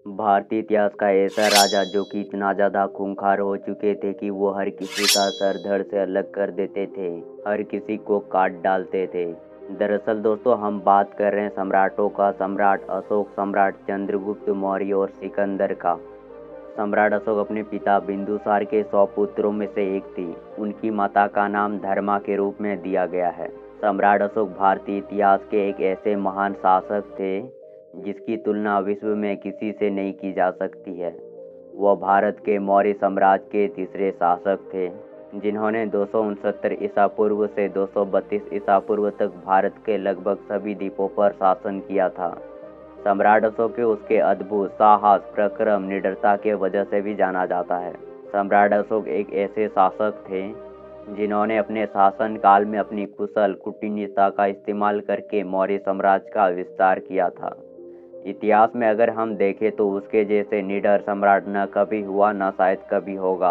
भारतीय इतिहास का ऐसा राजा जो कि इतना ज़्यादा खूंखार हो चुके थे कि वो हर किसी का सर धड़ से अलग कर देते थे, हर किसी को काट डालते थे। दरअसल दोस्तों हम बात कर रहे हैं सम्राटों का सम्राट अशोक, सम्राट चंद्रगुप्त मौर्य और सिकंदर का। सम्राट अशोक अपने पिता बिंदुसार के 100 पुत्रों में से एक थी। उनकी माता का नाम धर्मा के रूप में दिया गया है। सम्राट अशोक भारतीय इतिहास के एक ऐसे महान शासक थे जिसकी तुलना विश्व में किसी से नहीं की जा सकती है। वह भारत के मौर्य साम्राज्य के तीसरे शासक थे जिन्होंने 269 ईसा पूर्व से 232 ईसा पूर्व तक भारत के लगभग सभी द्वीपों पर शासन किया था। सम्राट अशोक के उसके अद्भुत साहस, पराक्रम, निडरता के वजह से भी जाना जाता है। सम्राट अशोक एक ऐसे शासक थे जिन्होंने अपने शासन काल में अपनी कुशल कूटनीति का इस्तेमाल करके मौर्य साम्राज्य का विस्तार किया था। इतिहास में अगर हम देखें तो उसके जैसे निडर सम्राट न कभी हुआ न शायद कभी होगा।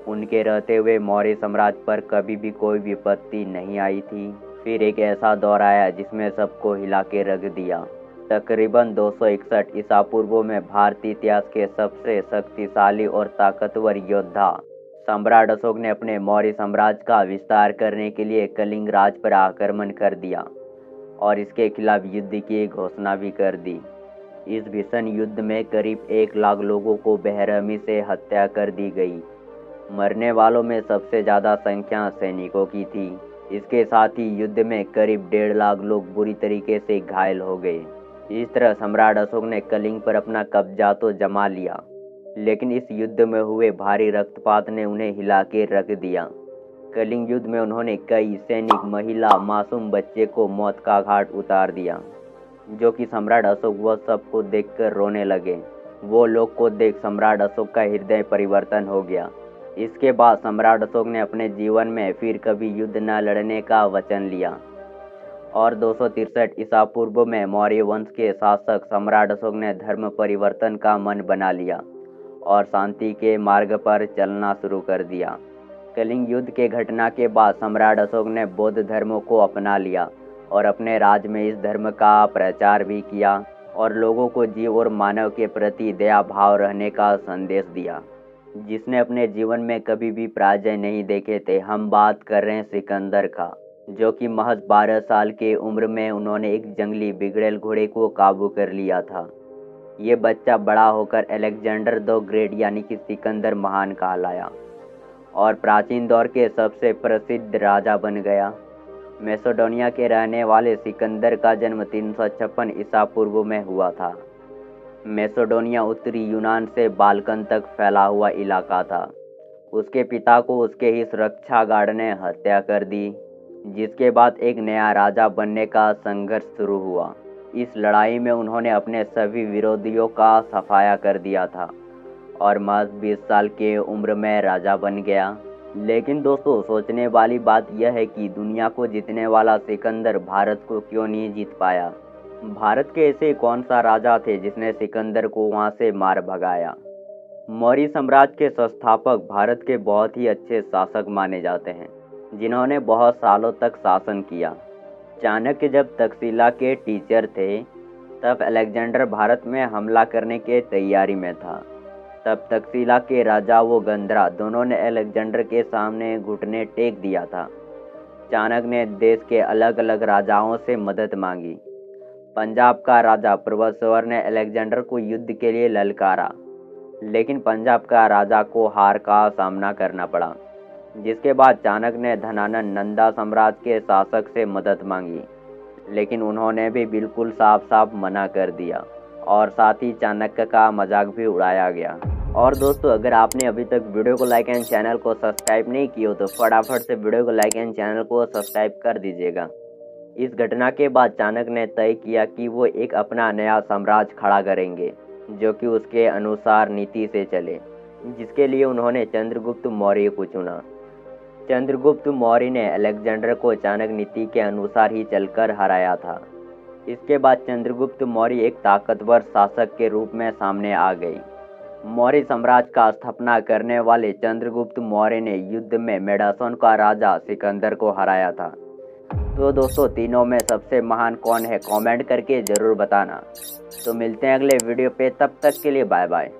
उनके रहते हुए मौर्य साम्राज्य पर कभी भी कोई विपत्ति नहीं आई थी। फिर एक ऐसा दौर आया जिसमें सबको हिला के रख दिया। तकरीबन 261 ईसा पूर्व में भारतीय इतिहास के सबसे शक्तिशाली और ताकतवर योद्धा सम्राट अशोक ने अपने मौर्य साम्राज्य का विस्तार करने के लिए कलिंग राज पर आक्रमण कर दिया और इसके खिलाफ युद्ध की घोषणा भी कर दी। इस भीषण युद्ध में करीब 1 लाख लोगों को बेरहमी से हत्या कर दी गई। मरने वालों में सबसे ज़्यादा संख्या सैनिकों की थी। इसके साथ ही युद्ध में करीब 1.5 लाख लोग बुरी तरीके से घायल हो गए। इस तरह सम्राट अशोक ने कलिंग पर अपना कब्जा तो जमा लिया, लेकिन इस युद्ध में हुए भारी रक्तपात ने उन्हें हिला के रख दिया। कलिंग युद्ध में उन्होंने कई सैनिक, महिला, मासूम बच्चे को मौत का घाट उतार दिया, जो कि सम्राट अशोक वह सबको देखकर रोने लगे। वो लोग को देख सम्राट अशोक का हृदय परिवर्तन हो गया। इसके बाद सम्राट अशोक ने अपने जीवन में फिर कभी युद्ध न लड़ने का वचन लिया और 263 ईसा पूर्व में मौर्य वंश के शासक सम्राट अशोक ने धर्म परिवर्तन का मन बना लिया और शांति के मार्ग पर चलना शुरू कर दिया। कलिंग युद्ध के घटना के बाद सम्राट अशोक ने बौद्ध धर्म को अपना लिया और अपने राज्य में इस धर्म का प्रचार भी किया और लोगों को जीव और मानव के प्रति दया भाव रहने का संदेश दिया, जिसने अपने जीवन में कभी भी पराजय नहीं देखे थे। हम बात कर रहे हैं सिकंदर का, जो कि महज 12 साल के उम्र में उन्होंने एक जंगली बिगड़ेल घोड़े को काबू कर लिया था। ये बच्चा बड़ा होकर अलेक्जेंडर द ग्रेट यानी कि सिकंदर महान कहलाया और प्राचीन दौर के सबसे प्रसिद्ध राजा बन गया। मैसेडोनिया के रहने वाले सिकंदर का जन्म 356 ईसा पूर्व में हुआ था। मैसेडोनिया उत्तरी यूनान से बाल्कन तक फैला हुआ इलाका था। उसके पिता को उसके ही सुरक्षा गार्ड ने हत्या कर दी, जिसके बाद एक नया राजा बनने का संघर्ष शुरू हुआ। इस लड़ाई में उन्होंने अपने सभी विरोधियों का सफाया कर दिया था और महज 20 साल के उम्र में राजा बन गया। लेकिन दोस्तों सोचने वाली बात यह है कि दुनिया को जीतने वाला सिकंदर भारत को क्यों नहीं जीत पाया। भारत के ऐसे कौन सा राजा थे जिसने सिकंदर को वहां से मार भगाया। मौर्य साम्राज्य के संस्थापक भारत के बहुत ही अच्छे शासक माने जाते हैं, जिन्होंने बहुत सालों तक शासन किया। चाणक्य जब तक्षशिला के टीचर थे तब अलेक्जेंडर भारत में हमला करने के तैयारी में था। तब तक्षशिला के राजा वो गंधरा दोनों ने अलेक्जेंडर के सामने घुटने टेक दिया था। चाणक्य ने देश के अलग अलग राजाओं से मदद मांगी। पंजाब का राजा प्रभुस्वर ने अलेक्जेंडर को युद्ध के लिए ललकारा, लेकिन पंजाब का राजा को हार का सामना करना पड़ा। जिसके बाद चाणक्य ने धनानंद नंदा साम्राज्य के शासक से मदद मांगी, लेकिन उन्होंने भी बिल्कुल साफ साफ मना कर दिया और साथ ही चाणक्य का मजाक भी उड़ाया गया। और दोस्तों अगर आपने अभी तक वीडियो को लाइक एंड चैनल को सब्सक्राइब नहीं किया तो फटाफट से वीडियो को लाइक एंड चैनल को सब्सक्राइब कर दीजिएगा। इस घटना के बाद चाणक्य ने तय किया कि वो एक अपना नया साम्राज्य खड़ा करेंगे जो कि उसके अनुसार नीति से चले, जिसके लिए उन्होंने चंद्रगुप्त मौर्य को चुना। चंद्रगुप्त मौर्य ने अलेक्जेंडर को चाणक्य नीति के अनुसार ही चलकर हराया था। इसके बाद चंद्रगुप्त मौर्य एक ताकतवर शासक के रूप में सामने आ गई। मौर्य साम्राज्य का स्थापना करने वाले चंद्रगुप्त मौर्य ने युद्ध में मेडासन का राजा सिकंदर को हराया था। तो दोस्तों तीनों में सबसे महान कौन है, कमेंट करके ज़रूर बताना। तो मिलते हैं अगले वीडियो पे, तब तक के लिए बाय बाय।